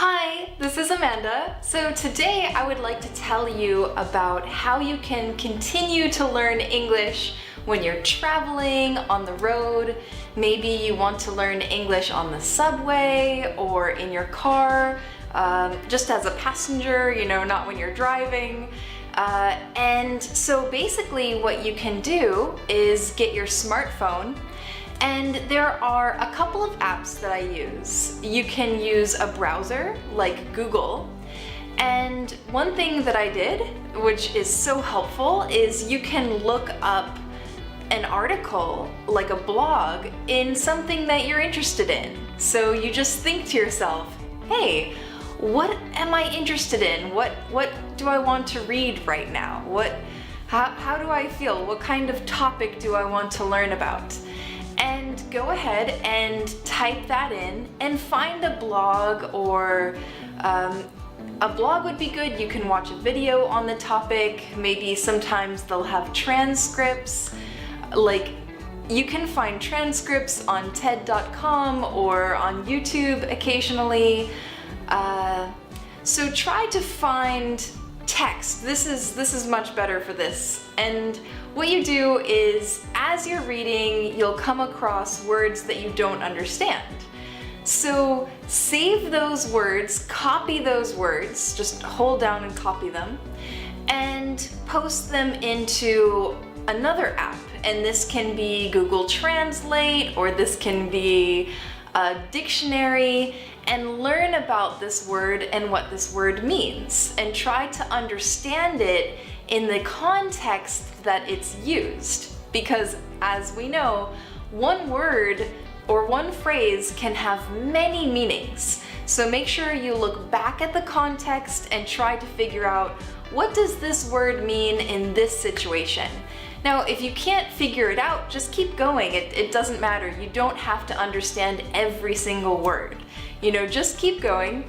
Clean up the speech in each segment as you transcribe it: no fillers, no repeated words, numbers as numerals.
Hi, this is Amanda. So today I would like to tell you about how you can continue to learn English when you're traveling on the road. Maybe you want to learn English on the subway or in your car, just as a passenger, not when you're driving. And so basically what you can do is get your smartphone. And there are a couple of apps that I use. You can use a browser like Google. And one thing that I did, which is so helpful, is you can look up an article, like a blog, in something that you're interested in. So you just think to yourself, hey, what am I interested in? What do I want to read right now? How do I feel? What kind of topic do I want to learn about? And go ahead and type that in and find a blog, or a blog would be good. You can watch a video on the topic. Maybe sometimes they'll have transcripts. Like, you can find transcripts on TED.com or on YouTube occasionally. So try to find text. This is much better for this. And what you do is, as you're reading, you'll come across words that you don't understand. So save those words, copy those words, just hold down and copy them, and post them into another app. And this can be Google Translate, or this can be a dictionary, and learn about this word and what this word means, and try to understand it in the context that it's used. Because as we know, one word or one phrase can have many meanings. So make sure you look back at the context and try to figure out, what does this word mean in this situation? Now, if you can't figure it out, just keep going. It doesn't matter. You don't have to understand every single word. Just keep going.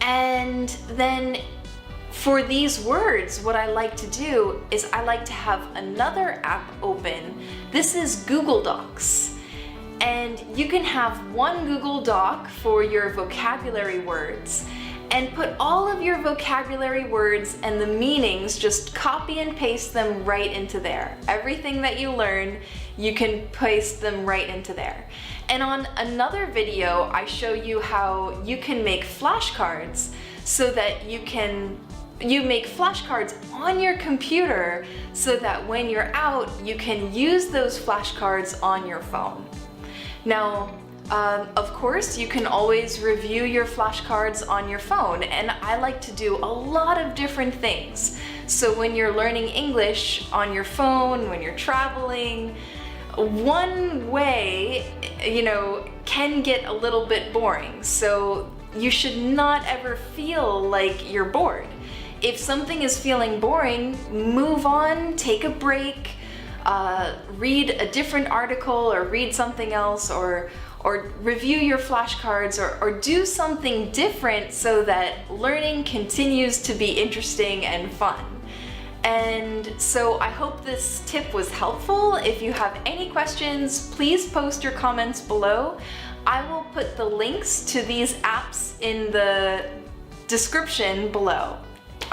And then for these words, what I like to do is I like to have another app open. This is Google Docs. And you can have one Google Doc for your vocabulary words, and put all of your vocabulary words and the meanings, just copy and paste them right into there. Everything that you learn, you can paste them right into there. And on another video, I show you how you can make flashcards, so that you make flashcards on your computer, so that when you're out, you can use those flashcards on your phone. Now, of course, you can always review your flashcards on your phone, and I like to do a lot of different things. So when you're learning English on your phone, when you're traveling, one way, can get a little bit boring. So you should not ever feel like you're bored. If something is feeling boring, move on, take a break, read a different article, or read something else, or review your flashcards, or do something different, so that learning continues to be interesting and fun. And so I hope this tip was helpful. If you have any questions, please post your comments below. I will put the links to these apps in the description below.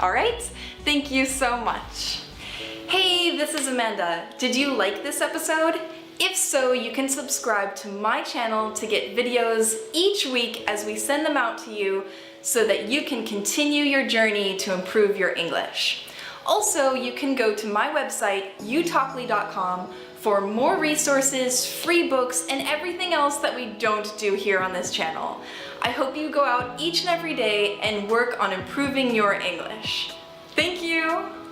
All right? Thank you so much. Hey, this is Amanda. Did you like this episode? If so, you can subscribe to my channel to get videos each week as we send them out to you, so that you can continue your journey to improve your English. Also, you can go to my website, utalkly.com, for more resources, free books, and everything else that we don't do here on this channel. I hope you go out each and every day and work on improving your English. Thank you!